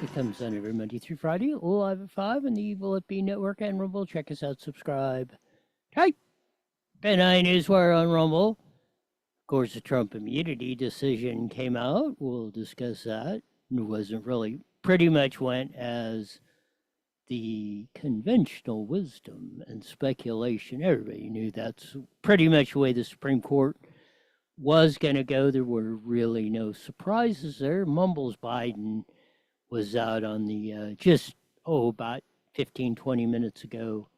It comes on every Monday through Friday, live at 5 on the Evil at B Network and Rumble. Check us out, subscribe. Type NI Newswire on Rumble. Of course, the Trump immunity decision came out. We'll discuss that. It wasn't really, pretty much went as the conventional wisdom and speculation. Everybody knew that's pretty much the way the Supreme Court was going to go. There were really no surprises there. Mumbles Biden was out on the about 15, 20 minutes ago,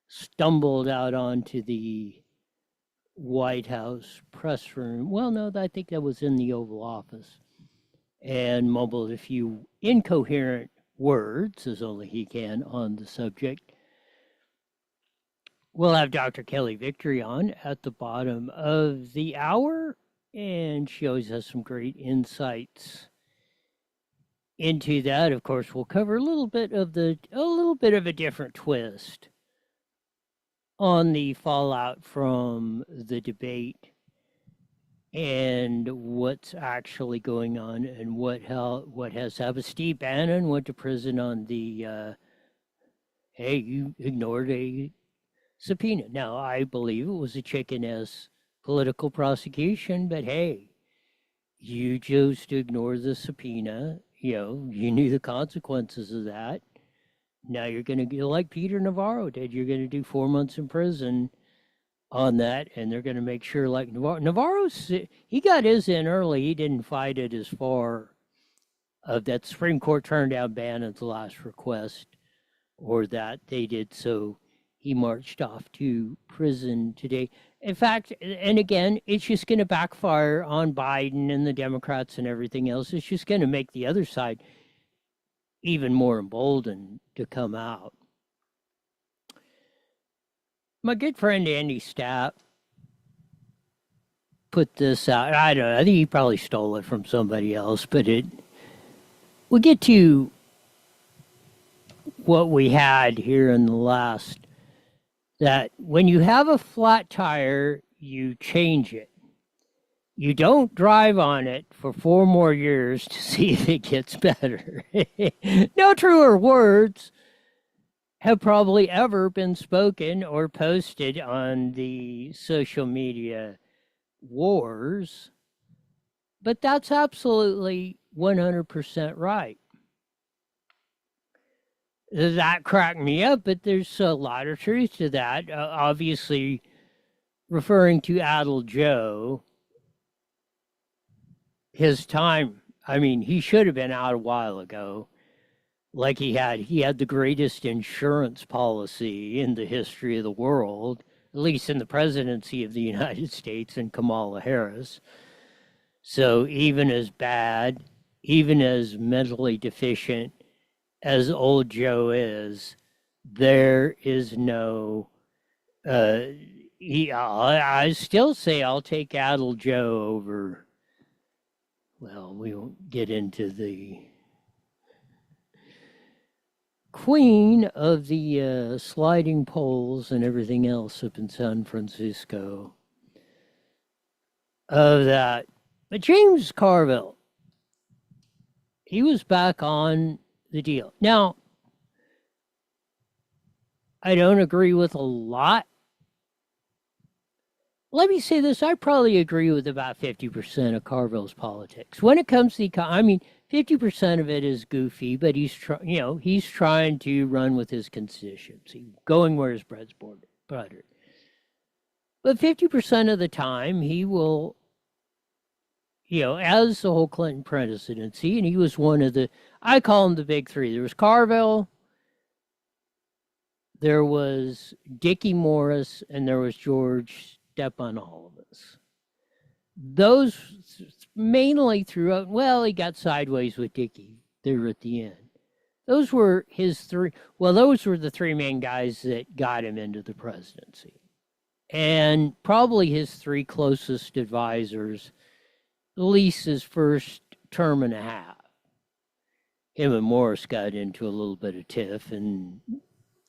stumbled out onto the White House press room. Well, no, I think that was in the Oval Office, and mumbled a few incoherent words, as only he can, on the subject. We'll have Dr. Kelly Victory on at the bottom of the hour, and she always has some great insights into that. Of course, we'll cover a little bit of a different twist on the fallout from the debate and what's actually going on and what has happened. Steve Bannon went to prison on the hey, you ignored a subpoena. Now, I believe it was a chicken-ass political prosecution, but hey, you chose to ignore the subpoena. You knew the consequences of that. Now you're going to get like Peter Navarro did. You're going to do 4 months in prison on that, and they're going to make sure, like Navarro's, he got his in early. He didn't fight it as far of that Supreme Court turned down Bannon's last request, or that they did, so he marched off to prison today. In fact, and again, it's just going to backfire on Biden and the Democrats and everything else. It's just going to make the other side even more emboldened to come out. My good friend Andy Stapp put this out. I don't know. I think he probably stole it from somebody else, but we'll get to what we had here in the last, that when you have a flat tire, you change it. You don't drive on it for 4 more years to see if it gets better. No truer words have probably ever been spoken or posted on the social media wars, but that's absolutely 100% right. That cracked me up, but there's a lot of truth to that. Obviously, referring to Adel Joe, his time, I mean, he should have been out a while ago. Like he had the greatest insurance policy in the history of the world, at least in the presidency of the United States, and Kamala Harris. So even as bad, even as mentally deficient as old Joe is, there is no, I still say I'll take Adel Joe over, well, we won't get into the queen of the sliding poles and everything else up in San Francisco of that. But James Carville, he was back on the deal. Now, I don't agree with a lot. Let me say this, I probably agree with about 50% of Carville's politics. When it comes to 50% of it is goofy, but he's trying to run with his constituency, going where his bread's buttered. But 50% of the time, he will, as the whole Clinton presidency, and he was one of the, I call him the big three. There was Carville, there was Dickie Morris, and there was George Stephanopoulos. Those mainly throughout, well, he got sideways with Dickie there at the end. Those were his three, those were the 3 main guys that got him into the presidency. And probably his 3 closest advisors, at least his first term and a half. Him and Morris got into a little bit of tiff, and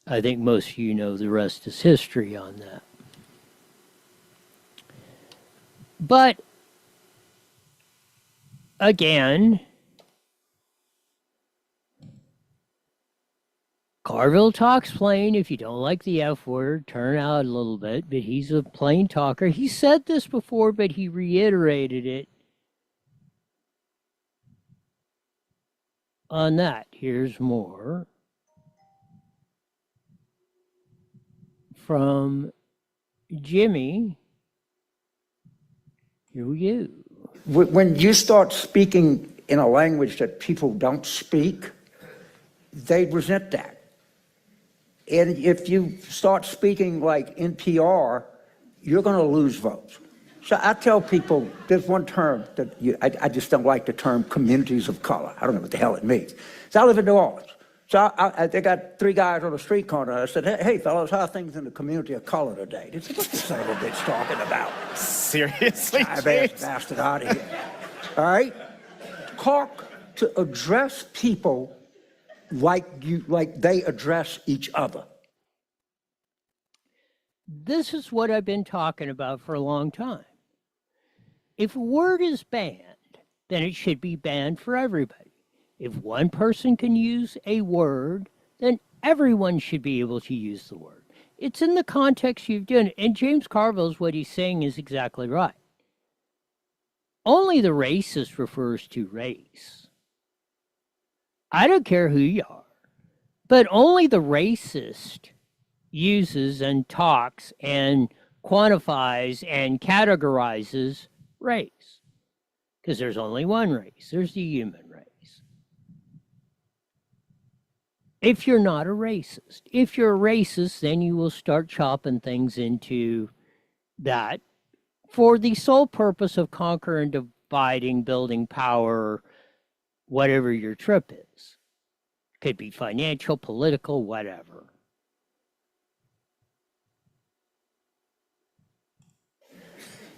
I think most of you know the rest is history on that. But again, Carville talks plain. If you don't like the F word, turn out a little bit, but he's a plain talker. He said this before, but he reiterated it on that. Here's more from Jimmy. Here we go. When you start speaking in a language that people don't speak, they resent that. And if you start speaking like NPR, you're going to lose votes. So I tell people, there's one term that I just don't like, the term communities of color. I don't know what the hell it means. So I live in New Orleans. So they got 3 guys on the street corner. I said, hey fellas, how are things in the community of color today? They said, what's the son of a bitch talking about? Seriously, James? Bastard out of here. All right? Talk to address people like they address each other. This is what I've been talking about for a long time. If a word is banned, then it should be banned for everybody. If one person can use a word, then everyone should be able to use the word. It's in the context you've done. And James Carville's what he's saying is exactly right. Only the racist refers to race. I don't care who you are, but only the racist uses and talks and quantifies and categorizes race. Because there's only one race. There's the human race. If you're not a racist. If you're a racist, then you will start chopping things into that for the sole purpose of conquering, dividing, building power, whatever your trip is. Could be financial, political, whatever.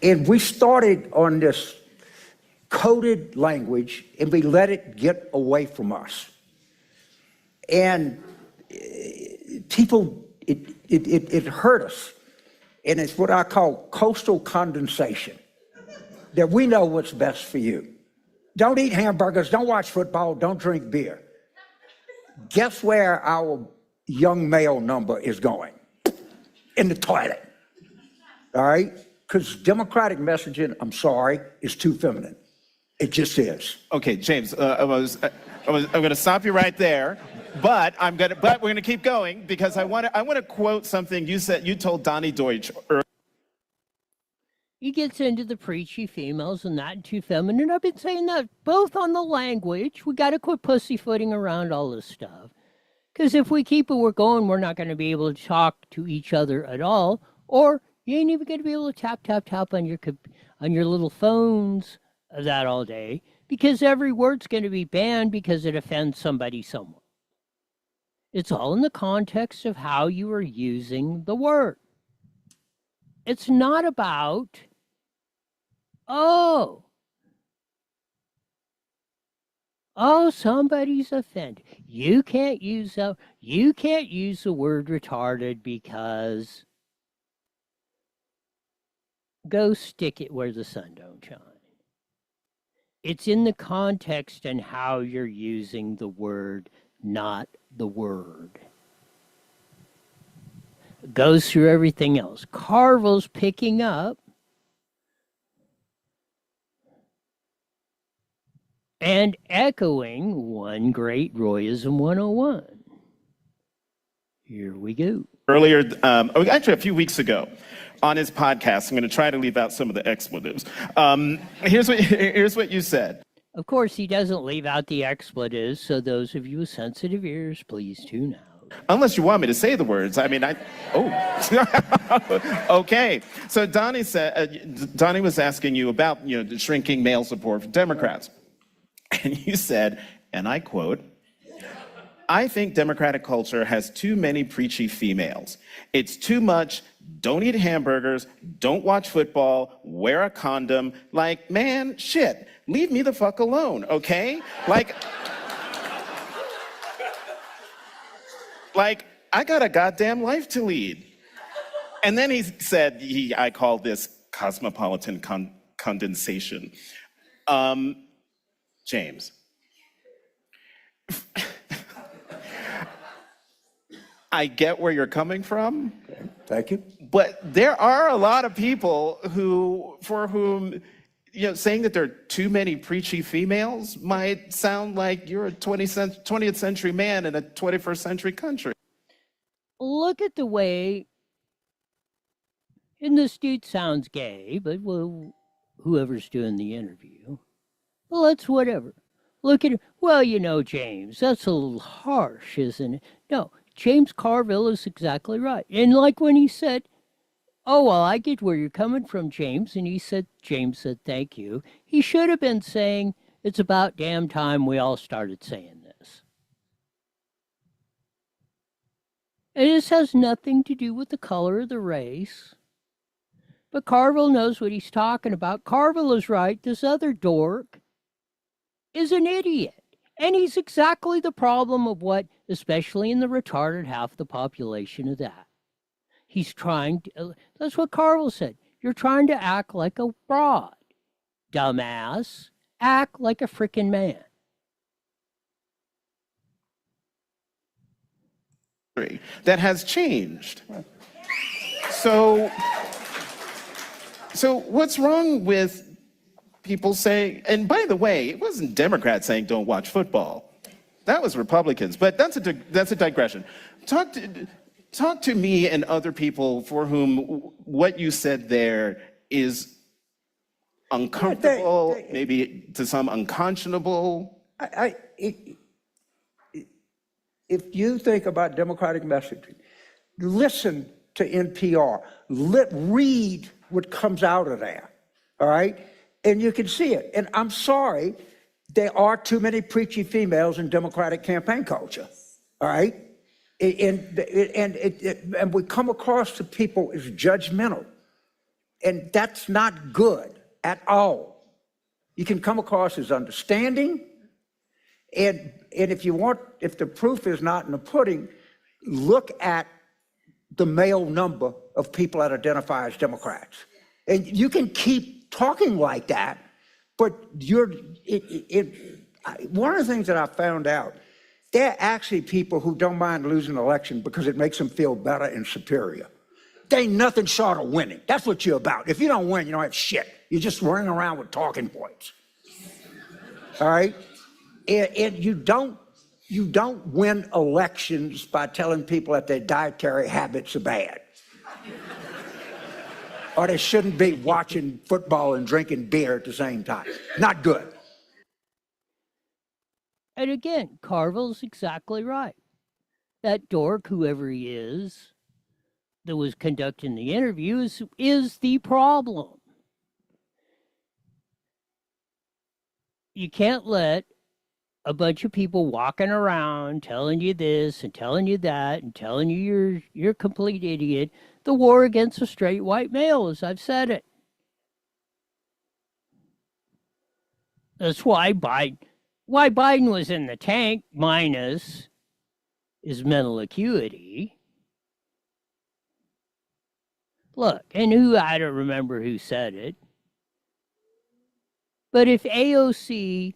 And we started on this coded language, and we let it get away from us. And people, it hurt us. And it's what I call coastal condensation, that we know what's best for you. Don't eat hamburgers, don't watch football, don't drink beer. Guess where our young male number is going? In the toilet, all right? Because Democratic messaging, I'm sorry, is too feminine. It just is. Okay, James, I'm going to stop you right there, but we're going to keep going because I want to quote something you said. You told Donnie Deutsch earlier. He gets into the preachy females and that too feminine. I've been saying that both on the language. We got to quit pussyfooting around all this stuff. Because if we keep it, we're going, we're not going to be able to talk to each other at all. Or you ain't even going to be able to tap on your little phones of that all day. Because every word's going to be banned because it offends somebody somewhere. It's all in the context of how you are using the word. It's not about, oh, somebody's offended. You can't use the word retarded because go stick it where the sun don't shine. It's in the context and how you're using the word, not the word. It goes through everything else. Carville's picking up and echoing one great Royism 101. Here we go. Earlier, actually a few weeks ago, on his podcast, I'm going to try to leave out some of the expletives. Here's what you said. Of course, he doesn't leave out the expletives, so those of you with sensitive ears, please tune out. Unless you want me to say the words. I mean, Okay. So Donnie was asking you about, the shrinking male support for Democrats. And you said, and I quote, "I think Democratic culture has too many preachy females. It's too much, don't eat hamburgers, don't watch football, wear a condom. Like, man, shit, leave me the fuck alone, okay? Like, I got a goddamn life to lead." And then he said, I call this cosmopolitan condensation. James. I get where you're coming from, Thank you. but there are a lot of people for whom, saying that there are too many preachy females might sound like you're a 20th century man in a 21st century country. Look at the way, and this dude sounds gay, but well, whoever's doing the interview, well, that's whatever. Look at it. Well, James, that's a little harsh, isn't it? No, James Carville is exactly right. And like when he said, oh, well, I get where you're coming from, James. And James said, thank you. He should have been saying, it's about damn time we all started saying this. And this has nothing to do with the color of the race. But Carville knows what he's talking about. Carville is right. This other dork is an idiot. And he's exactly the problem of what, especially in the retarded half the population of that. He's trying to, that's what Carville said. You're trying to act like a broad. Dumbass. Act like a frickin' man. That has changed. So what's wrong with people saying, and by the way, it wasn't Democrats saying don't watch football. That was Republicans, but that's a digression. Talk to me and other people for whom what you said there is uncomfortable, maybe to some unconscionable. If you think about Democratic messaging, listen to NPR. Read what comes out of there, all right? And you can see it. And I'm sorry, there are too many preachy females in Democratic campaign culture, all right? And we come across to people as judgmental. And that's not good at all. You can come across as understanding. And if the proof is not in the pudding, look at the male number of people that identify as Democrats. And you can keep talking like that, but one of the things that I found out, there are actually people who don't mind losing an election because it makes them feel better and superior. They ain't nothing short of winning. That's what you're about. If you don't win, you don't have shit. You're just running around with talking points. All right? And you don't win elections by telling people that their dietary habits are bad. Or they shouldn't be watching football and drinking beer at the same time. Not good. And again, Carville's exactly right. That dork, whoever he is, that was conducting the interview is the problem. You can't let a bunch of people walking around telling you this and telling you that and telling you you're a complete idiot. The war against a straight white male, as I've said it. That's why Biden was in the tank, minus his mental acuity. Look, and I don't remember who said it, but if AOC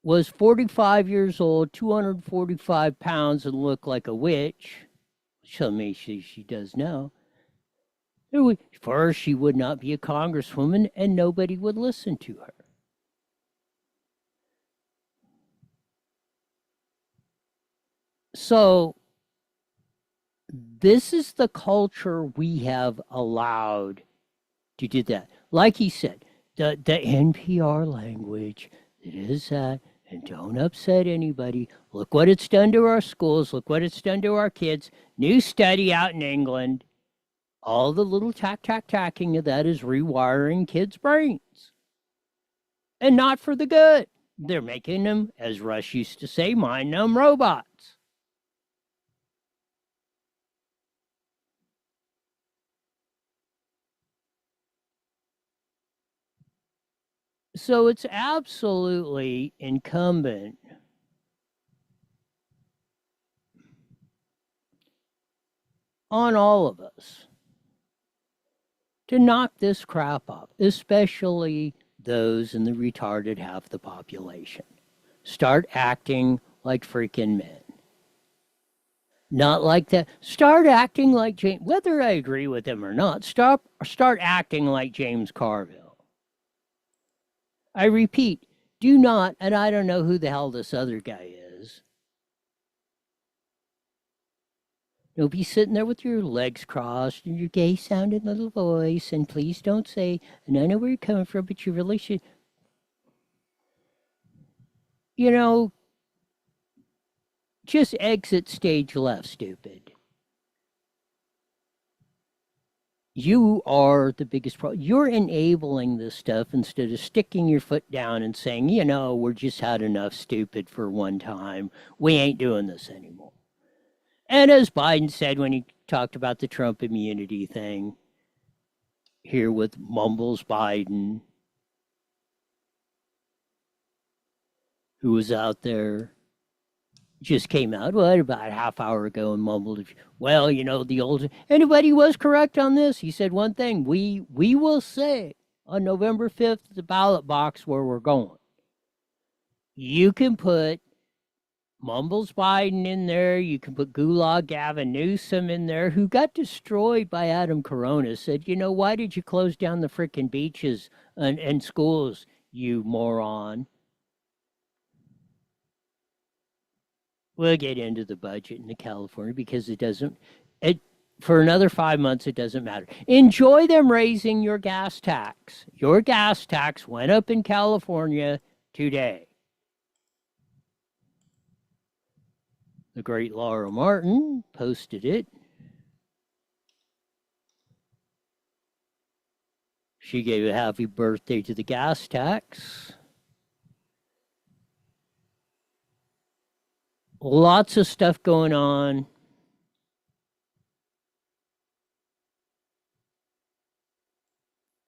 was 45 years old, 245 pounds, and looked like a witch, which I mean she does now, first she would not be a congresswoman and nobody would listen to her. So this is the culture we have allowed to do that. Like he said, the NPR language, it is that, and don't upset anybody. Look what it's done to our schools. Look what it's done to our kids. New study out in England. All the little tacking of that is rewiring kids' brains. And not for the good. They're making them, as Rush used to say, mind-numb robots. So it's absolutely incumbent on all of us to knock this crap up, especially those in the retarded half the population. Start acting like freaking men. Not like that. Start acting like James, whether I agree with him or not, start acting like James Carville. I repeat, do not, and I don't know who the hell this other guy is. Don't be sitting there with your legs crossed and your gay sounding little voice, and please don't say, and I know where you're coming from, but you really should. You know, just exit stage left, stupid. You are the biggest problem. You're enabling this stuff instead of sticking your foot down and saying, you know, we're just had enough stupid for one time. We ain't doing this anymore. And as Biden said when he talked about the Trump immunity thing, here with Mumbles Biden, who was out there, just came out, what, about a half hour ago and mumbled, well, you know, the old, anybody was correct on this. He said one thing, we will say on November 5th, the ballot box where we're going. You can put Mumbles Biden in there. You can put Gulag Gavin Newsom in there, who got destroyed by Adam Corona. Said, you know, why did you close down the frickin' beaches and schools, you moron? We'll get into the budget in California because for another 5 months, it doesn't matter. Enjoy them raising your gas tax. Your gas tax went up in California today. The great Laura Martin posted it. She gave a happy birthday to the gas tax. Lots of stuff going on.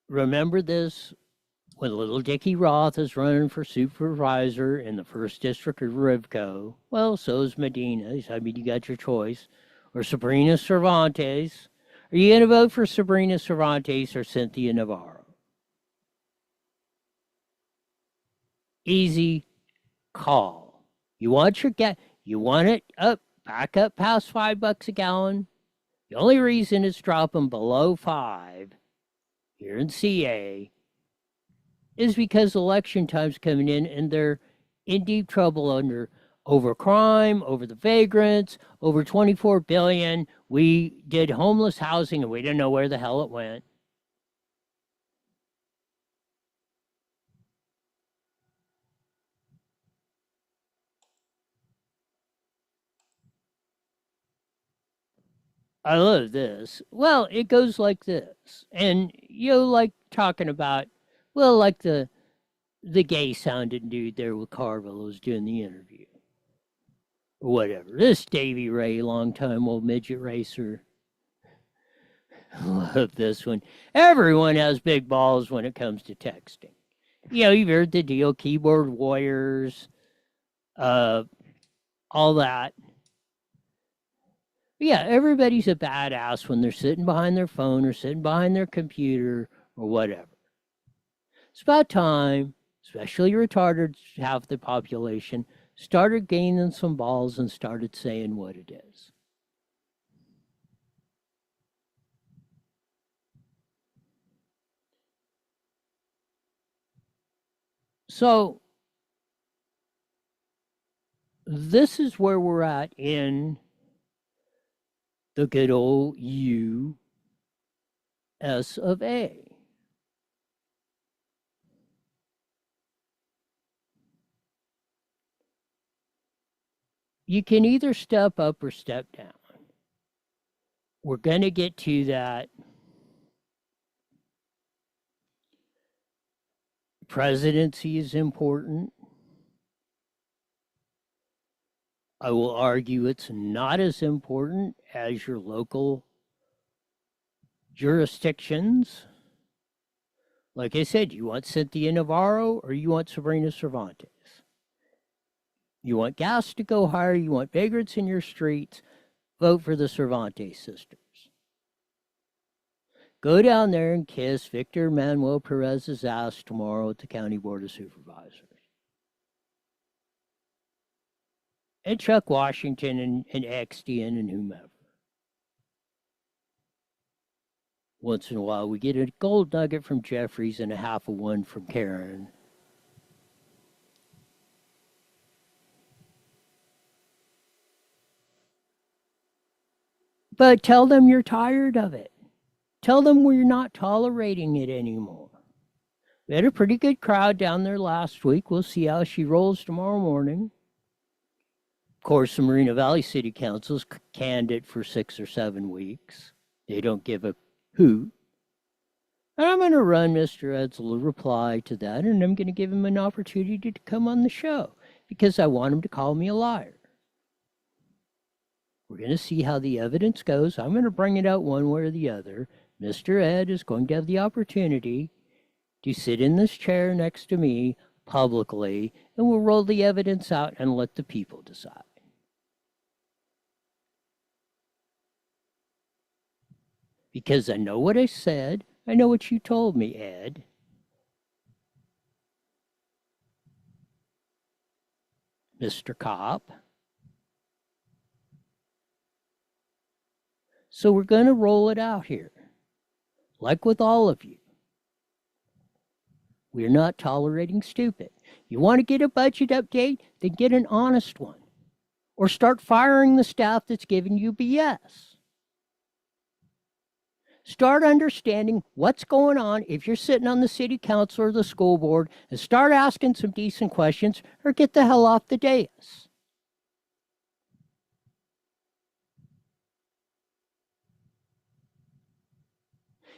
Remember this, when little Dickie Roth is running for supervisor in the 1st District of Rivco, well, so is Medina. I mean, you got your choice. Or Sabrina Cervantes. Are you going to vote for Sabrina Cervantes or Cynthia Navarro? Easy call. You want your gas, you want it up, back up past $5 a gallon. The only reason it's dropping below 5 here in CA is because election time's coming in and they're in deep trouble over crime, over the vagrants, over $24 billion. We did homeless housing and we didn't know where the hell it went. I love this. Well, it goes like this. And you like talking about, well, like the gay sounding dude there with Carville was doing the interview. Or whatever. This Davy Ray, longtime old midget racer. Love this one. Everyone has big balls when it comes to texting. You know, you've heard the deal, keyboard warriors, all that. Yeah, everybody's a badass when they're sitting behind their phone or sitting behind their computer or whatever. It's about time, especially retarded half the population, started gaining some balls and started saying what it is. So, this is where we're at in the good old U.S. of A. You can either step up or step down. We're going to get to that. Presidency is important. I will argue it's not as important as your local jurisdictions. Like I said, you want Cynthia Navarro or you want Sabrina Cervantes? You want gas to go higher, you want vagrants in your streets, vote for the Cervantes sisters. Go down there and kiss Victor Manuel Perez's ass tomorrow at the County Board of Supervisors. and Chuck Washington and Extian and whomever. Once in a while, we get a gold nugget from Jeffries and a half of one from Karen. But tell them you're tired of it. Tell them we're not tolerating it anymore. We had a pretty good crowd down there last week. We'll see how she rolls tomorrow morning. Of course, the Moreno Valley City Council's canned it for 6 or 7 weeks. They don't give a hoot. And I'm going to run Mr. Ed's little reply to that, and I'm going to give him an opportunity to come on the show because I want him to call me a liar. We're going to see how the evidence goes. I'm going to bring it out one way or the other. Mr. Ed is going to have the opportunity to sit in this chair next to me publicly, and we'll roll the evidence out and let the people decide. Because I know what I said. I know what you told me, Ed. Mr. Cop. So we're going to roll it out here. Like with all of you. We're not tolerating stupid. You want to get a budget update? Then get an honest one. Or start firing the staff that's giving you BS. Start understanding what's going on if you're sitting on the city council or the school board, and start asking some decent questions or get the hell off the dais.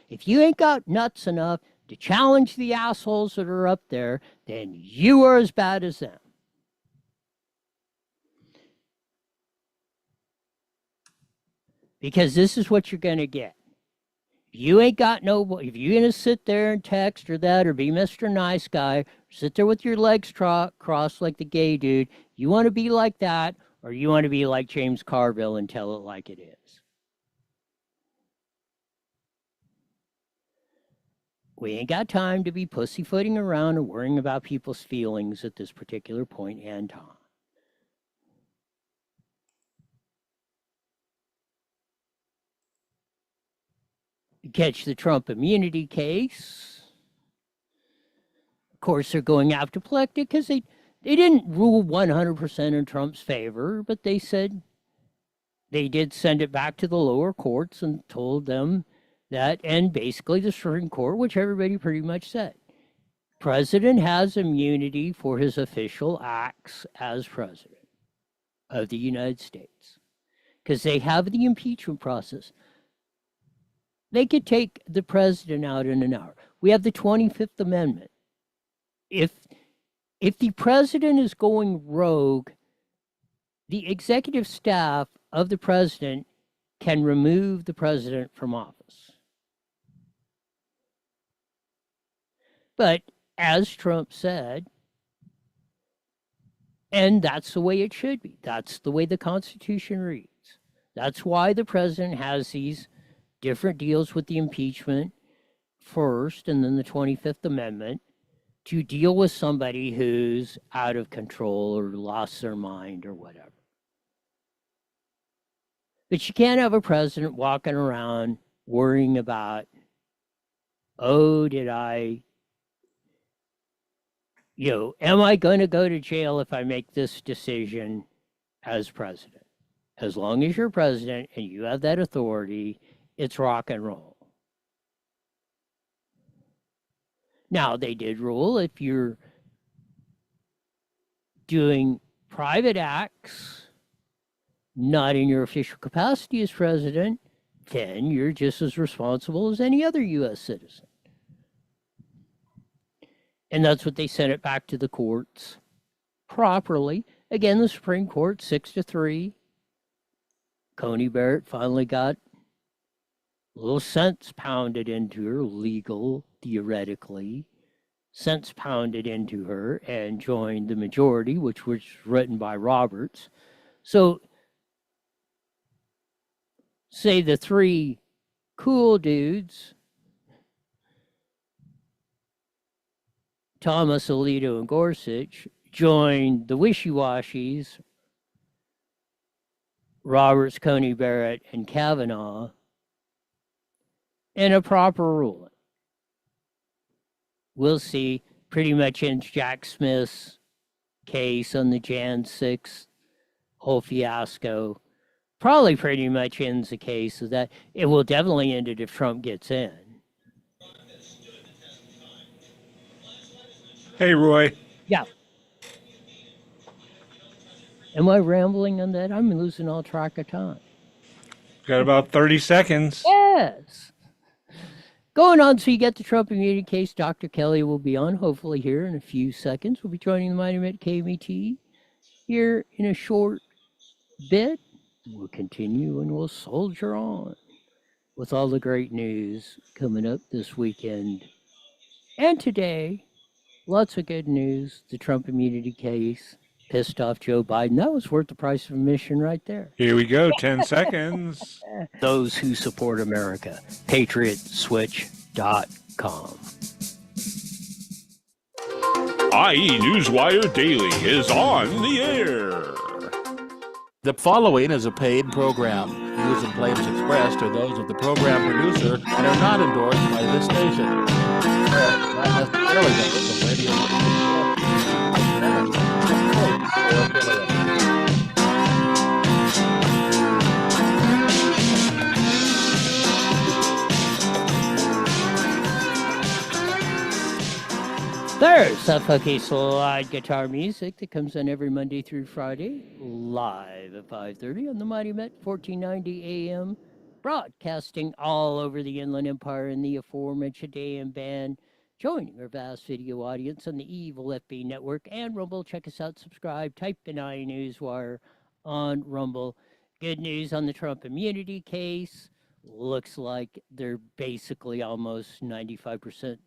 If you ain't got nuts enough to challenge the assholes that are up there, then you are as bad as them. Because this is what you're going to get. If you ain't got if you're going to sit there and text or that or be Mr. Nice Guy, or sit there with your legs crossed like the gay dude, you want to be like that, or you want to be like James Carville and tell it like it is. We ain't got time to be pussyfooting around or worrying about people's feelings at this particular point in time. You catch the Trump immunity case. Of course, they're going after Plekta because they didn't rule 100% in Trump's favor, but they said they did send it back to the lower courts and told them that, and basically the Supreme Court, which everybody pretty much said, President has immunity for his official acts as president of the United States because they have the impeachment process. They could take the president out in an hour. We have the 25th Amendment. If the president is going rogue, the executive staff of the president can remove the president from office. But as Trump said, and that's the way it should be. That's the way the Constitution reads. That's why the president has these different deals with the impeachment first and then the 25th Amendment to deal with somebody who's out of control or lost their mind or whatever. But you can't have a president walking around worrying about, oh, did I, am I going to go to jail if I make this decision as president? As long as you're president and you have that authority, it's rock and roll. Now, they did rule if you're doing private acts, not in your official capacity as president, then you're just as responsible as any other U.S. citizen. And that's what they sent it back to the courts properly. Again, the Supreme Court, 6-3. Coney Barrett finally got a little sense pounded into her, legal, theoretically, sense pounded into her, and joined the majority, which was written by Roberts. So, say the three cool dudes, Thomas, Alito, and Gorsuch, joined the wishy-washies, Roberts, Coney Barrett, and Kavanaugh in a proper ruling. We'll see. Pretty much ends Jack Smith's case on the Jan 6th whole fiasco. Probably pretty much ends the case of that. It will definitely end it if Trump gets in. Hey, Roy. Yeah. Am I rambling on that? I'm losing all track of time. Got about 30 seconds. Yes. Going on, so you get the Trump immunity case. Dr. Kelly will be on, hopefully, here in a few seconds. We'll be joining the Monument KMT here in a short bit. We'll continue and we'll soldier on with all the great news coming up this weekend. And today, lots of good news. The Trump immunity case pissed off Joe Biden. That was worth the price of admission right there. Here we go. 10 seconds. Those who support America. PatriotSwitch.com. IE Newswire Daily is on the air. The following is a paid program. Views and claims expressed are those of the program producer and are not endorsed by this station. Not necessarily those of radio. There's that funky slide guitar music that comes on every Monday through Friday, live at 5:30 on the Mighty Met 1490 AM, broadcasting all over the Inland Empire in the aforementioned AM band, joining our vast video audience on the Evil FB Network and Rumble. Check us out, subscribe, type in Newswire on Rumble. Good news on the Trump immunity case. Looks like they're basically almost 95%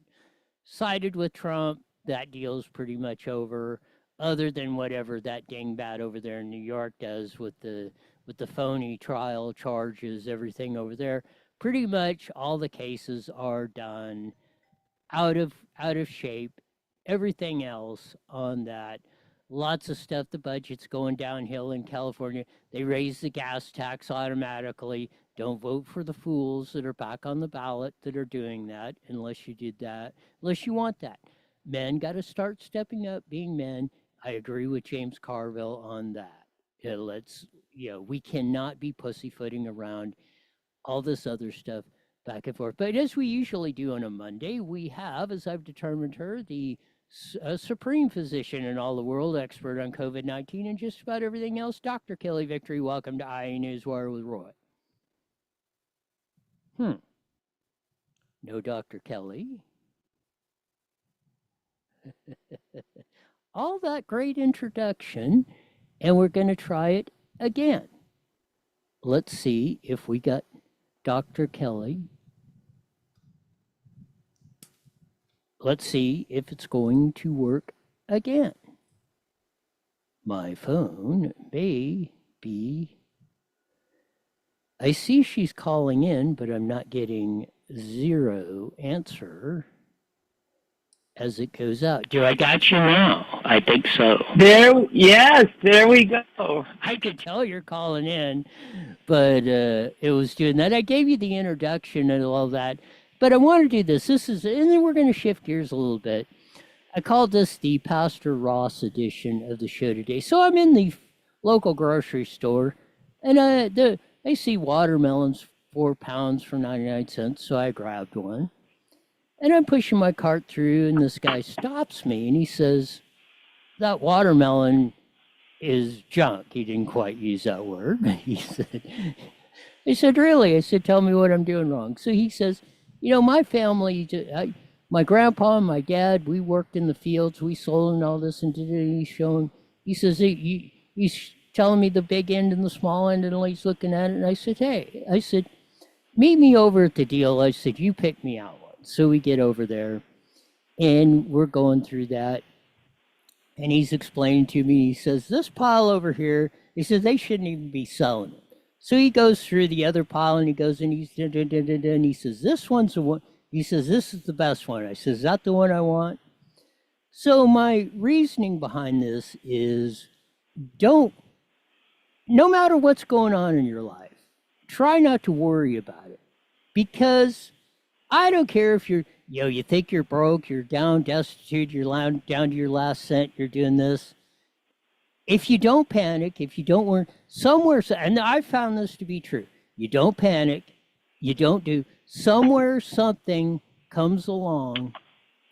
sided with Trump. That deal's pretty much over, other than whatever that dingbat over there in New York does with the phony trial charges, everything over there. Pretty much all the cases are done, out of shape. Everything else on that, lots of stuff. The budget's going downhill in California. They raise the gas tax automatically. Don't vote for the fools that are back on the ballot that are doing that, unless you did that, unless you want that. Men got to start stepping up, being men. I agree with James Carville on that. We cannot be pussyfooting around all this other stuff back and forth. But as we usually do on a Monday, we have, as I've determined her, the supreme physician in all the world, expert on COVID-19 and just about everything else, Dr. Kelly Victory. Welcome to IE Newswire with Roy. No Dr. Kelly. All that great introduction, and we're going to try it again. Let's see if we got Dr. Kelly. Let's see if it's going to work again. My phone may be... I see she's calling in, but I'm not getting zero answer as it goes out. Do I got you now? I think so. There we go. I could tell you're calling in, but it was doing that. I gave you the introduction and all that, but I want to do this. And then we're going to shift gears a little bit. I called this the Pastor Ross edition of the show today. So I'm in the local grocery store, and I see watermelons, 4 pounds for 99 cents, so I grabbed one. And I'm pushing my cart through, and this guy stops me, and he says, that watermelon is junk. He didn't quite use that word. He said, really? I said, tell me what I'm doing wrong. So he says, my family, my grandpa and my dad, we worked in the fields, we sold and all this, and he says, he's telling me the big end and the small end, and he's looking at it, and I said, meet me over at the deal. I said, you pick me out one. So we get over there, and we're going through that, and he's explaining to me, he says, this pile over here, he says, they shouldn't even be selling it. So he goes through the other pile, and he goes, and he says, this one's the one, he says, this is the best one. I says, is that the one I want? So my reasoning behind this is, don't no matter what's going on in your life, try not to worry about it, because I don't care if you're, you think you're broke, you're down, destitute, down to your last cent, you're doing this. If you don't panic, if you don't worry, and I found this to be true. You don't panic, you don't do, somewhere something comes along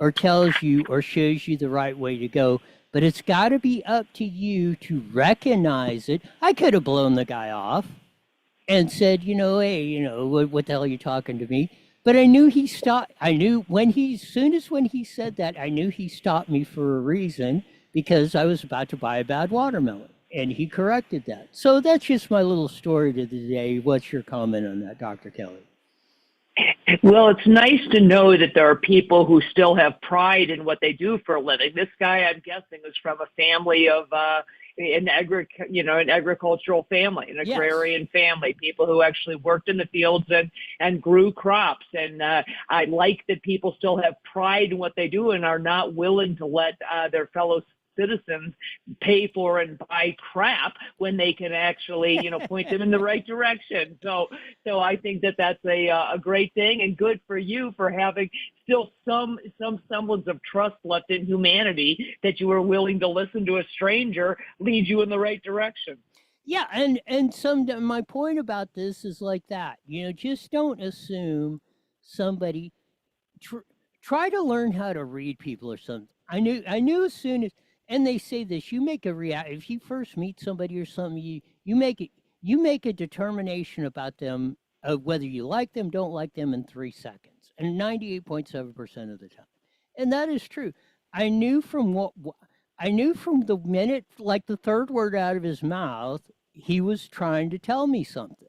or tells you or shows you the right way to go. But it's got to be up to you to recognize it. I could have blown the guy off and said, hey, what the hell are you talking to me? But I knew he stopped. I knew when he said that, I knew he stopped me for a reason, because I was about to buy a bad watermelon, and he corrected that. So that's just my little story to the day. What's your comment on that, Dr. Kelly? Well, it's nice to know that there are people who still have pride in what they do for a living. This guy, I'm guessing, is from a family of an agricultural family, an agrarian family, people who actually worked in the fields and grew crops. And I like that people still have pride in what they do and are not willing to let their fellow citizens pay for and buy crap when they can actually, point them in the right direction. So I think that that's a great thing, and good for you for having still some semblance of trust left in humanity, that you are willing to listen to a stranger lead you in the right direction. Yeah, and my point about this is like that. Just don't assume somebody. Try to learn how to read people or something. I knew as soon as, and they say this, you make a if you first meet somebody or something, you make a determination about them, whether you like them, don't like them, in 3 seconds, and 98.7% of the time. And that is true. I knew from the minute, like the third word out of his mouth, he was trying to tell me something,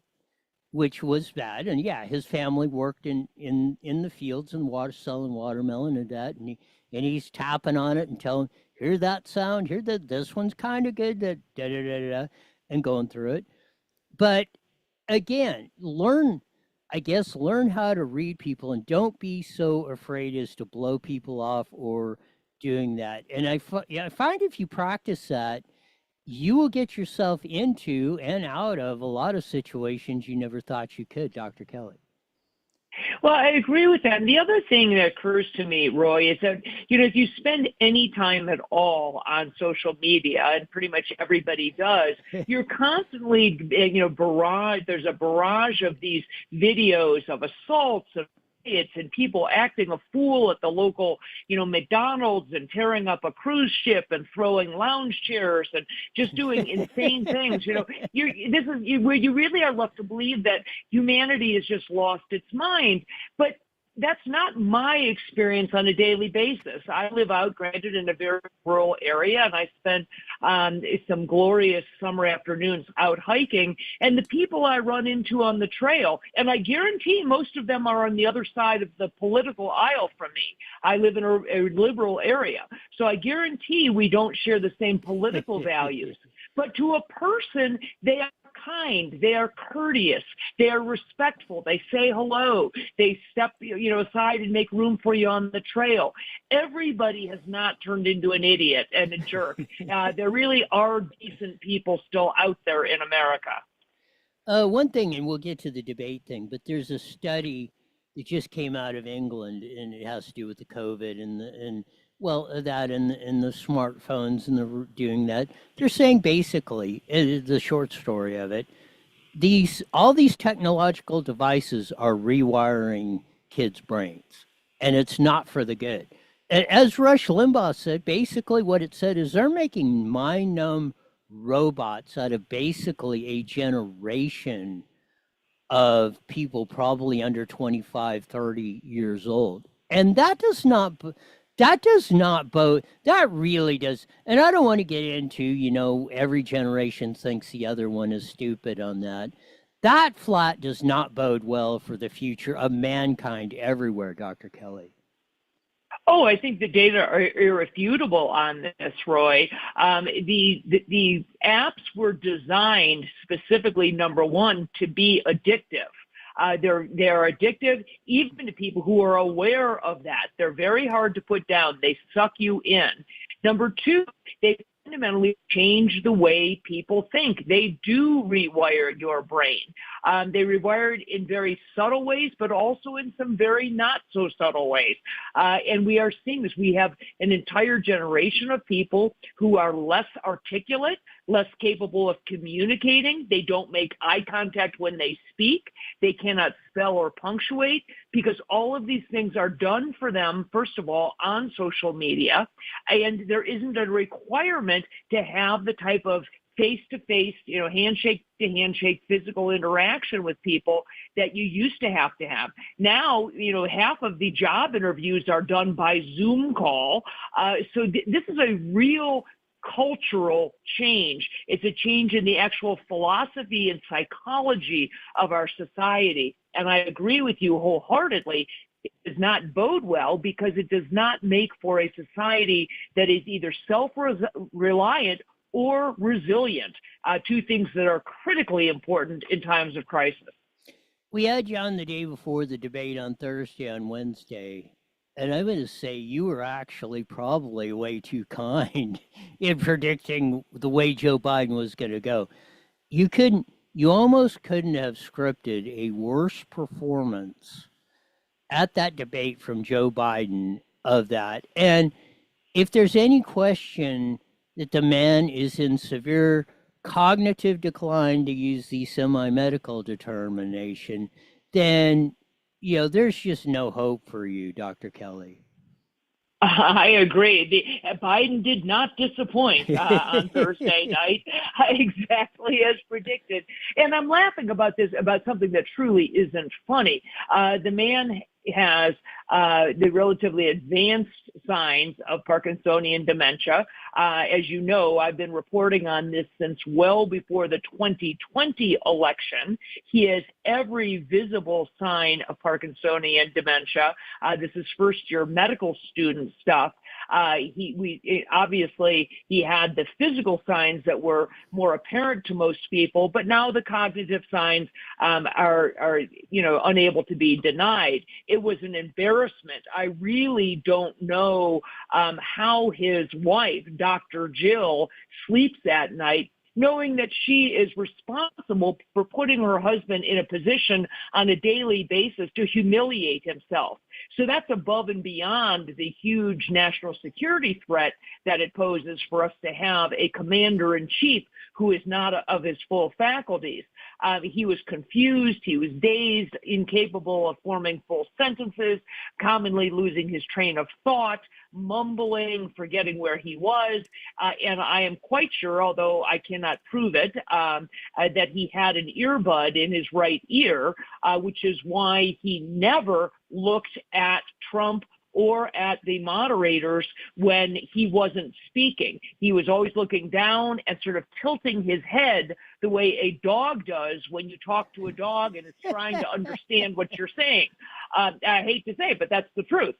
which was bad. And yeah, his family worked in the fields and selling watermelon and that, and he's tapping on it and telling, hear that sound, hear that, this one's kind of good, that da da da da, and going through it. But again, learn how to read people, and don't be so afraid as to blow people off or doing that. And I find if you practice that, you will get yourself into and out of a lot of situations you never thought you could, Dr. Kelly. Well, I agree with that. And the other thing that occurs to me, Roy, is that, if you spend any time at all on social media, and pretty much everybody does, you're constantly, there's a barrage of these videos of assaults, of riots, and people acting a fool at the local, McDonald's, and tearing up a cruise ship and throwing lounge chairs and just doing insane things. This is where you really are left to believe that humanity has just lost its mind. But that's not my experience on a daily basis. I live out, granted, in a very rural area, and I spent some glorious summer afternoons out hiking, and the people I run into on the trail, and I guarantee most of them are on the other side of the political aisle from me. I live in a liberal area, so I guarantee we don't share the same political values. But to a person, they are kind, they are courteous, they are respectful, they say hello, they step aside and make room for you on the trail. Everybody has not turned into an idiot and a jerk. There really are decent people still out there in America. One thing, and we'll get to the debate thing, but there's a study that just came out of England, and it has to do with the COVID and the smartphones and the doing that. They're saying basically, the short story of it, all these technological devices are rewiring kids' brains, and it's not for the good. And as Rush Limbaugh said, basically what it said is they're making mind-numb robots out of basically a generation of people probably under 25, 30 years old. And that really does. And I don't want to get into, every generation thinks the other one is stupid on that. That flat does not bode well for the future of mankind everywhere, Dr. Kelly. Oh, I think the data are irrefutable on this, Roy. The apps were designed specifically, number one, to be addictive. They're addictive even to people who are aware of that. They're very hard to put down. They suck you in. Number two, they fundamentally change the way people think. They do rewire your brain. They rewire it in very subtle ways, but also in some very not so subtle ways. And we are seeing this. We have an entire generation of people who are less articulate, less capable of communicating. They don't make eye contact when they speak. They cannot spell or punctuate because all of these things are done for them, first of all, on social media. And there isn't a requirement to have the type of face-to-face, handshake to handshake physical interaction with people that you used to have. Now, half of the job interviews are done by Zoom call. So this is a real cultural change. It's a change in the actual philosophy and psychology of our society. And I agree with you wholeheartedly. It does not bode well because it does not make for a society that is either self-reliant or resilient, two things that are critically important in times of crisis. We had you on the day before the debate on Thursday, on Wednesday, and I'm going to say you were actually probably way too kind in predicting the way Joe Biden was going to go. You almost couldn't have scripted a worse performance at that debate from Joe Biden of that. And if there's any question that the man is in severe cognitive decline, to use the semi-medical determination, then, there's just no hope for you, Dr. Kelly. I agree. Biden did not disappoint on Thursday night, exactly as predicted. And I'm laughing about this, about something that truly isn't funny. The man has the relatively advanced signs of Parkinsonian dementia. As you know, I've been reporting on this since well before the 2020 election. He has every visible sign of Parkinsonian dementia. This is first-year medical student stuff. Obviously he had the physical signs that were more apparent to most people, but now the cognitive signs are unable to be denied. It was an embarrassment. I really don't know how his wife, Dr. Jill, sleeps at night, knowing that she is responsible for putting her husband in a position on a daily basis to humiliate himself. So that's above and beyond the huge national security threat that it poses for us to have a commander-in-chief who is not of his full faculties. He was confused, he was dazed, incapable of forming full sentences, commonly losing his train of thought, mumbling, forgetting where he was. And I am quite sure, although I cannot prove it, that he had an earbud in his right ear, which is why he never looked at Trump or at the moderators when he wasn't speaking. He was always looking down and sort of tilting his head the way a dog does when you talk to a dog and it's trying to understand what you're saying. I hate to say it, but that's the truth.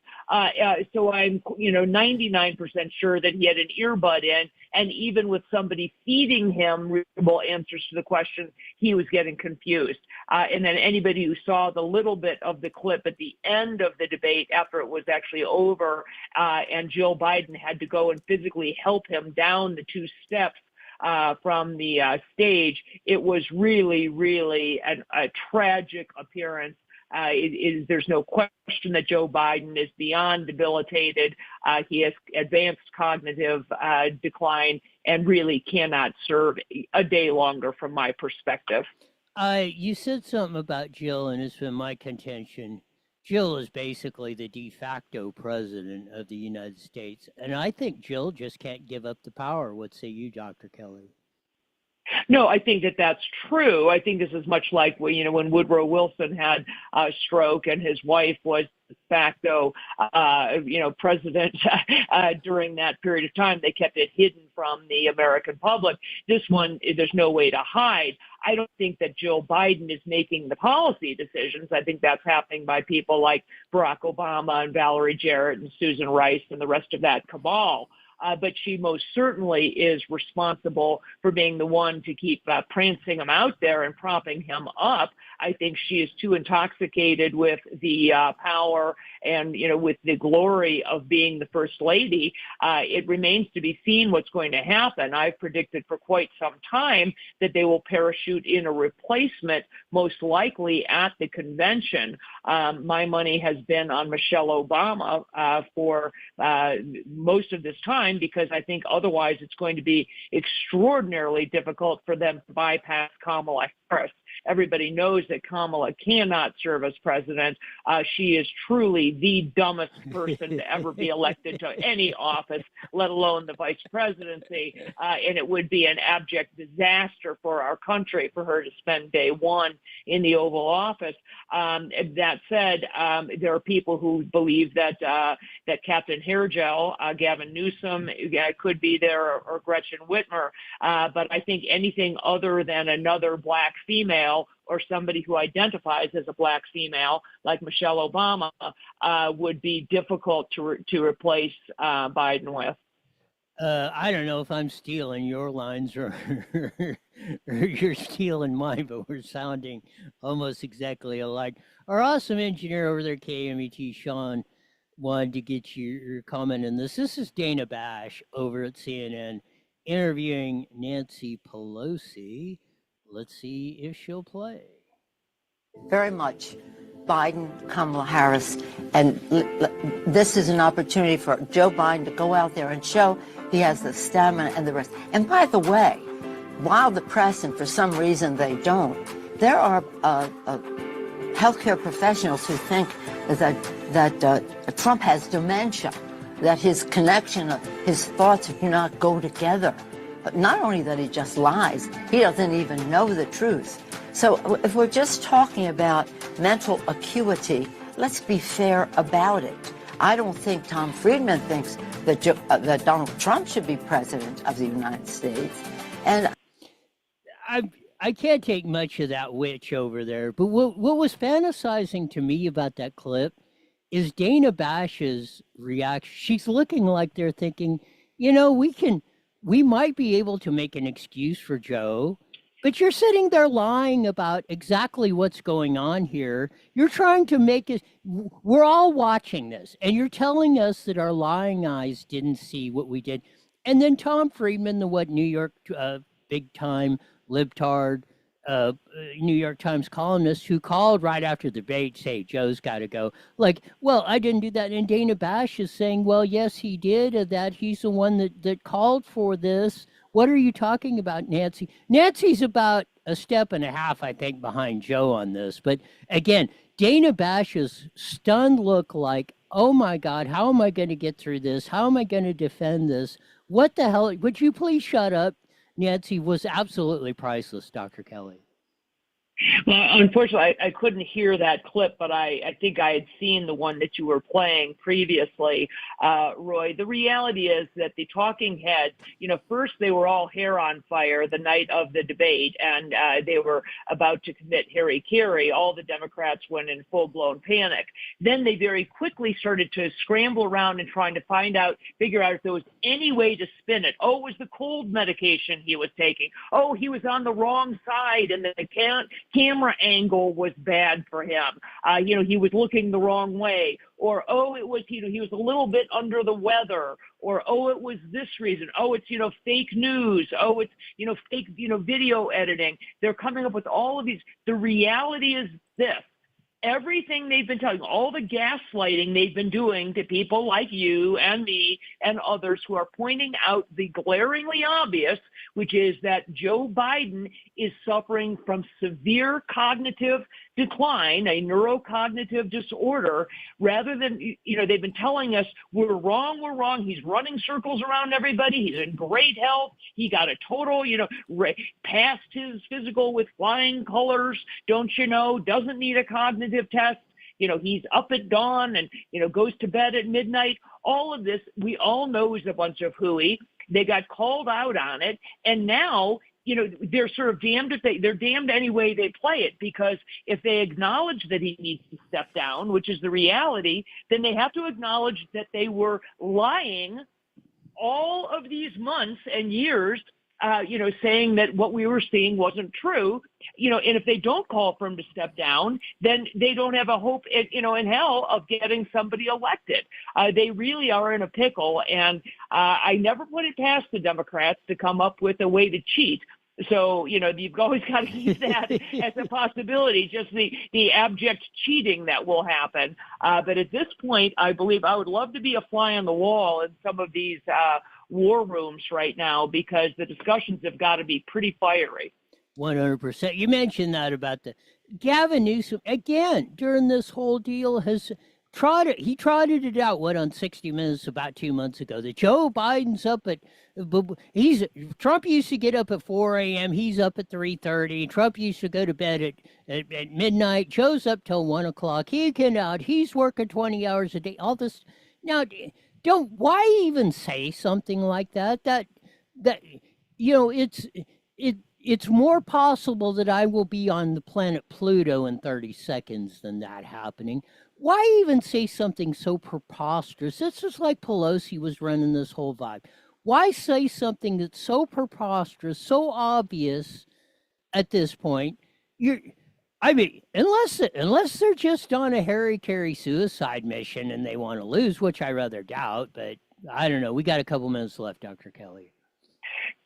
So I'm, 99% sure that he had an earbud in, and even with somebody feeding him reasonable answers to the questions, he was getting confused. And then anybody who saw the little bit of the clip at the end of the debate after it was actually over, and Jill Biden had to go and physically help him down the 2 steps from the stage, it was really, really a tragic appearance. There's no question that Joe Biden is beyond debilitated. He has advanced cognitive decline and really cannot serve a day longer from my perspective. You said something about Jill, and it's been my contention. Jill is basically the de facto president of the United States, and I think Jill just can't give up the power. What say you, Dr. Kelly? No, I think that that's true. I think this is much like when Woodrow Wilson had a stroke and his wife was de facto, president during that period of time. They kept it hidden from the American public. This one, there's no way to hide. I don't think that Joe Biden is making the policy decisions. I think that's happening by people like Barack Obama and Valerie Jarrett and Susan Rice and the rest of that cabal. But she most certainly is responsible for being the one to keep prancing him out there and propping him up. I think she is too intoxicated with the power and with the glory of being the first lady, it remains to be seen what's going to happen. I've predicted for quite some time that they will parachute in a replacement, most likely at the convention. My money has been on Michelle Obama for most of this time, because I think otherwise it's going to be extraordinarily difficult for them to bypass Kamala Harris. Everybody knows that Kamala cannot serve as president. She is truly the dumbest person to ever be elected to any office, let alone the vice presidency. And it would be an abject disaster for our country for her to spend day one in the Oval Office. That said, there are people who believe that Captain Hairgel, Gavin Newsom, could be there, or Gretchen Whitmer. But I think anything other than another black female, or somebody who identifies as a black female like Michelle Obama, would be difficult to replace Biden with. I don't know if I'm stealing your lines or, or you're stealing mine, but we're sounding almost exactly alike. Our awesome engineer over there, KMET, Sean, wanted to get your comment in this. This is Dana Bash over at CNN interviewing Nancy Pelosi. Let's see if she'll play. Very much Biden, Kamala Harris, and this is an opportunity for Joe Biden to go out there and show he has the stamina and the rest. And by the way, while the press, and for some reason they don't, there are healthcare professionals who think that Trump has dementia, that his connection, his thoughts do not go together. But not only that he just lies, he doesn't even know the truth. So if we're just talking about mental acuity, let's be fair about it. I don't think Tom Friedman thinks that Donald Trump should be president of the United States. And I can't take much of that witch over there, but what was fantasizing to me about that clip is Dana Bash's reaction. She's looking like they're thinking, we might be able to make an excuse for Joe, but you're sitting there lying about exactly what's going on here. You're trying to make it, we're all watching this, and you're telling us that our lying eyes didn't see what we did. And then Tom Friedman, the New York big time libtard, New York Times columnist who called right after the debate, say Joe's got to go. Like, well, I didn't do that. And Dana Bash is saying, well, yes, he did. That he's the one that called for this. What are you talking about, Nancy? Nancy's about a step and a half, I think, behind Joe on this. But again, Dana Bash's stunned look like, oh my God, how am I going to get through this? How am I going to defend this? What the hell? Would you please shut up? Nancy, was absolutely priceless, Dr. Kelly. Well, unfortunately, I couldn't hear that clip, but I think I had seen the one that you were playing previously, Roy. The reality is that the talking heads, first they were all hair on fire the night of the debate, and they were about to commit hara-kiri. All the Democrats went in full-blown panic. Then they very quickly started to scramble around and trying to figure out if there was any way to spin it. Oh, it was the cold medication he was taking. Oh, he was on the wrong side, and the camera angle was bad for him. He was looking the wrong way. Or, oh, it was, he was a little bit under the weather. Or, oh, it was this reason. Oh, it's, fake news. Oh, it's, fake, video editing. They're coming up with all of these. The reality is this. Everything they've been telling, all the gaslighting they've been doing to people like you and me and others who are pointing out the glaringly obvious, which is that Joe Biden is suffering from severe cognitive decline, a neurocognitive disorder, rather than, they've been telling us we're wrong. He's running circles around everybody. He's in great health. He got a total, passed his physical with flying colors. Don't you know? Doesn't need a cognitive test. He's up at dawn and, goes to bed at midnight. All of this, we all know is a bunch of hooey. They got called out on it. And now, they're sort of damned they're damned any way they play it, because if they acknowledge that he needs to step down, which is the reality, then they have to acknowledge that they were lying all of these months and years saying that what we were seeing wasn't true, and if they don't call for him to step down, then they don't have a hope, in hell of getting somebody elected. They really are in a pickle, and I never put it past the Democrats to come up with a way to cheat. So, you've always got to keep that as a possibility, just the abject cheating that will happen. But at this point, I believe I would love to be a fly on the wall in some of these war rooms right now, because the discussions have got to be pretty fiery. 100%. You mentioned that about Gavin Newsom, again, during this whole deal he trotted it out, on 60 Minutes about 2 months ago, that Joe Biden's up at, Trump used to get up at 4 a.m., he's up at 3:30, Trump used to go to bed at midnight, Joe's up till 1 o'clock, he's working 20 hours a day, all this. Now, why even say something like that? It's more possible that I will be on the planet Pluto in 30 seconds than that happening. Why even say something so preposterous? This is like Pelosi was running this whole vibe. Why say something that's so preposterous, so obvious at this point? Unless they're just on a Harry Carey suicide mission and they want to lose, which I rather doubt, but I don't know. We got a couple minutes left, Dr. Kelly.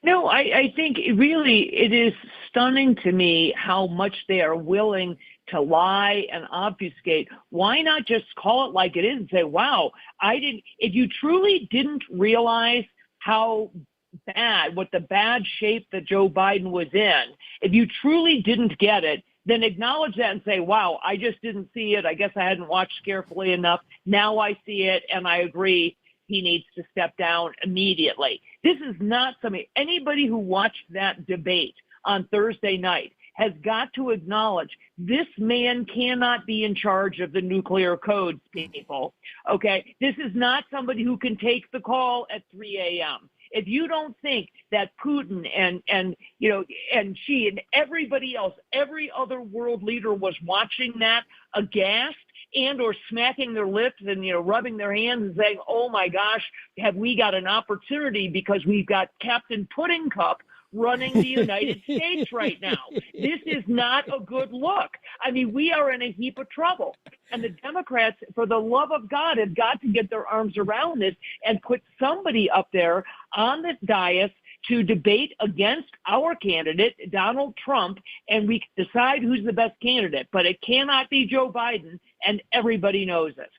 No, I think it is stunning to me how much they are willing to lie and obfuscate. Why not just call it like it is and say, wow, if you truly didn't realize what the bad shape that Joe Biden was in, if you truly didn't get it, then acknowledge that and say, wow, I just didn't see it. I guess I hadn't watched carefully enough. Now I see it, and I agree. He needs to step down immediately. This is not anybody who watched that debate on Thursday night has got to acknowledge this man cannot be in charge of the nuclear codes, people. Okay? This is not somebody who can take the call at 3 a.m. If you don't think that Putin and Xi and everybody else, every other world leader was watching that aghast and or smacking their lips and, rubbing their hands and saying, oh my gosh, have we got an opportunity because we've got Captain Pudding Cup running the United States right now. This is not a good look. I mean, we are in a heap of trouble. And the Democrats, for the love of God, have got to get their arms around this and put somebody up there on the dais to debate against our candidate, Donald Trump, and we can decide who's the best candidate. But it cannot be Joe Biden, and everybody knows it.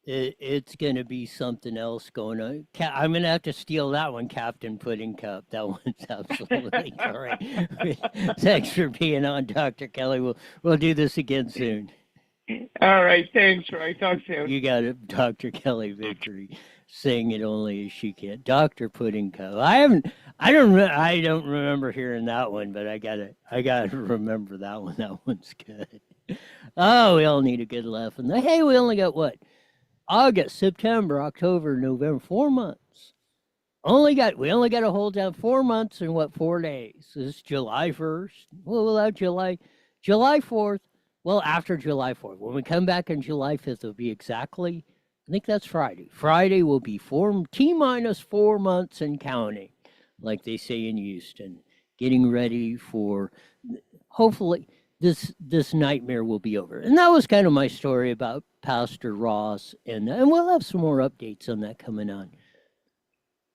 It's going to be something else going on. I'm going to have to steal that one, Captain Pudding Cup. That one's absolutely correct. Thanks for being on, Dr. Kelly. We'll do this again soon. All right. Thanks, Roy. Talk soon. You got it, Dr. Kelly Victory, saying it only as she can. Dr. Pudding Cup. I don't remember hearing that one, but I gotta remember that one. That one's good. Oh, we all need a good laugh. And hey, we only got what? August, September, October, November, 4 months. We only got to hold down 4 months and 4 days. This is July 1st. Well, out July 4th. Well, after July 4th. When we come back on July 5th, it'll be exactly, I think that's Friday. Friday will be T-minus 4 months and counting, like they say in Houston. Getting ready for, hopefully, this nightmare will be over. And that was kind of my story about Pastor Ross, and we'll have some more updates on that coming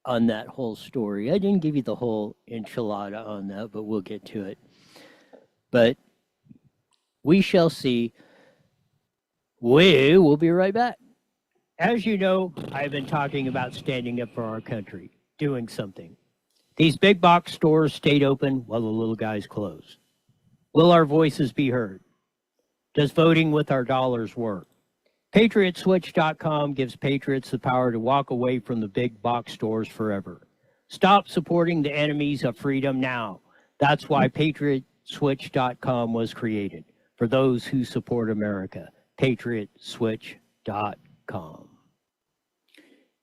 on that whole story. I didn't give you the whole enchilada on that, but we'll get to it. But we shall see. We will be right back. As you know, I've been talking about standing up for our country, doing something. These big box stores stayed open while the little guys closed. Will our voices be heard? Does voting with our dollars work? PatriotSwitch.com gives patriots the power to walk away from the big box stores forever. Stop supporting the enemies of freedom now. That's why PatriotSwitch.com was created, for those who support America. PatriotSwitch.com.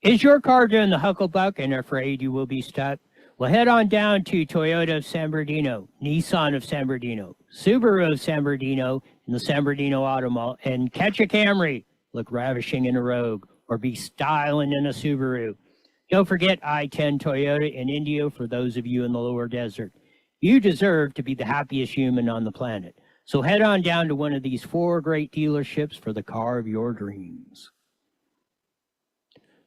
Is your car doing the hucklebuck and afraid you will be stuck? Well, head on down to Toyota of San Bernardino, Nissan of San Bernardino, Subaru of San Bernardino, and the San Bernardino Auto Mall, and catch a Camry, look ravishing in a Rogue, or be styling in a Subaru. Don't forget I-10 Toyota in Indio for those of you in the lower desert. You deserve to be the happiest human on the planet. So head on down to one of these 4 great dealerships for the car of your dreams.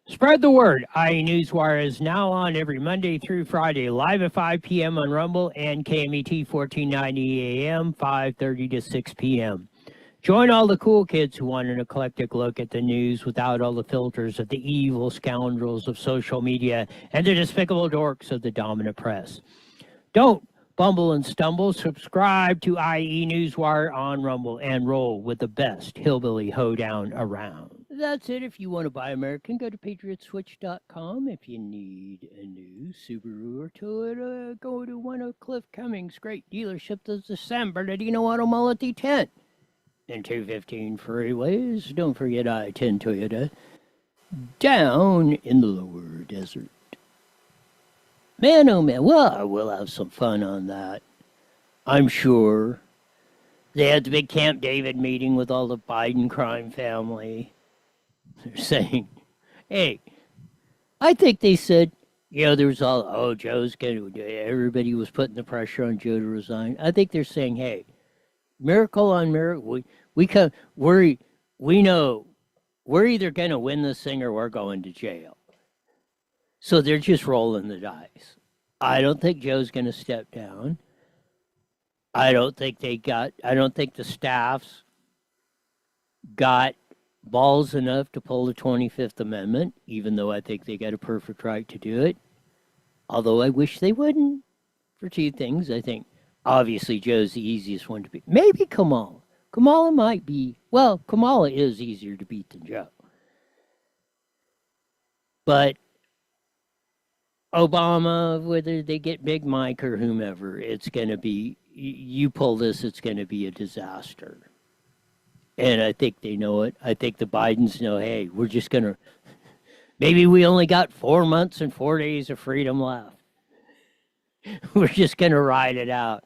Spread the word. IE Newswire is now on every Monday through Friday, live at 5 p.m. on Rumble and KMET 1490 AM, 5:30 to 6 p.m. Join all the cool kids who want an eclectic look at the news without all the filters of the evil scoundrels of social media and the despicable dorks of the dominant press. Don't bumble and stumble. Subscribe to IE Newswire on Rumble and roll with the best hillbilly hoedown around. That's it. If you want to buy American, go to patriotswitch.com. If you need a new Subaru or Toyota, go to one of Cliff Cummings' great dealerships this December, Ladino Automobility 10 and 215 freeways. Don't forget I-10 Toyota down in the lower desert. Man, oh man, well, we'll have some fun on that. I'm sure. They had the big Camp David meeting with all the Biden crime family. They're saying, hey, I think they said, there was all, Joe's going to, everybody was putting the pressure on Joe to resign. I think they're saying, hey, miracle on miracle, we know we're either going to win this thing or we're going to jail. So they're just rolling the dice. I don't think Joe's going to step down. I don't think the staff's got balls enough to pull the 25th Amendment, even though I think they got a perfect right to do it. Although I wish they wouldn't for 2 things. I think, obviously, Joe's the easiest one to beat. Maybe Kamala. Kamala might be, Kamala is easier to beat than Joe. But Obama, whether they get Big Mike or whomever, it's going to be, you pull this, it's going to be a disaster. And I think they know it. I think the Bidens know, hey, we're just going to, maybe we only got 4 months and 4 days of freedom left. We're just going to ride it out.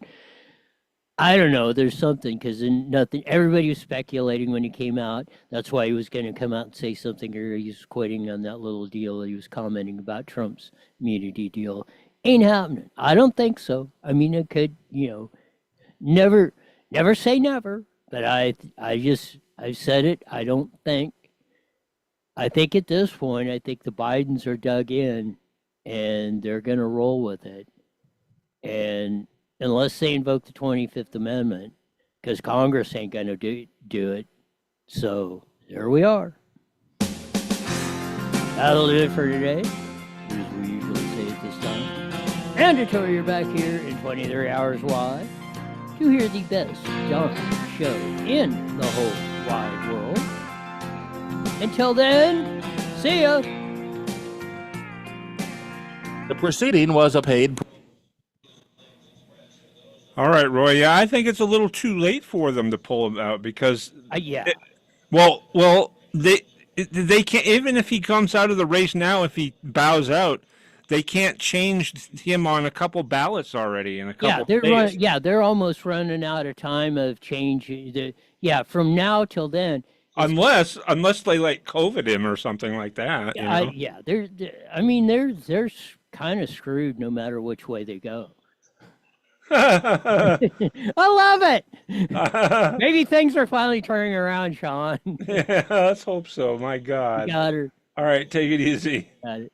I don't know. There's something, because nothing, everybody was speculating when he came out. That's why he was going to come out and say something, or he was quitting on that little deal that he was commenting about Trump's immunity deal. Ain't happening. I don't think so. I mean, it could, never say never. But I said it. I think at this point, I think the Bidens are dug in and they're going to roll with it. And unless they invoke the 25th Amendment, because Congress ain't going to do it. So there we are. That'll do it for today, as we usually say at this time. Mandatory, you're back here in 23 hours live to hear the best darn show in the whole wide world. Until then, see ya. The proceeding was a paid. All right, Roy. Yeah, I think it's a little too late for them to pull him out because. Yeah. They can't. Even if he comes out of the race now, if he bows out, they can't change him on a couple ballots already in a couple. Days. They're almost running out of time of change. From now till then. Unless they like COVID him or something like that. They're kind of screwed no matter which way they go. I love it. Maybe things are finally turning around, Sean. Yeah, let's hope so. My God. Got her. All right, take it easy. Got it.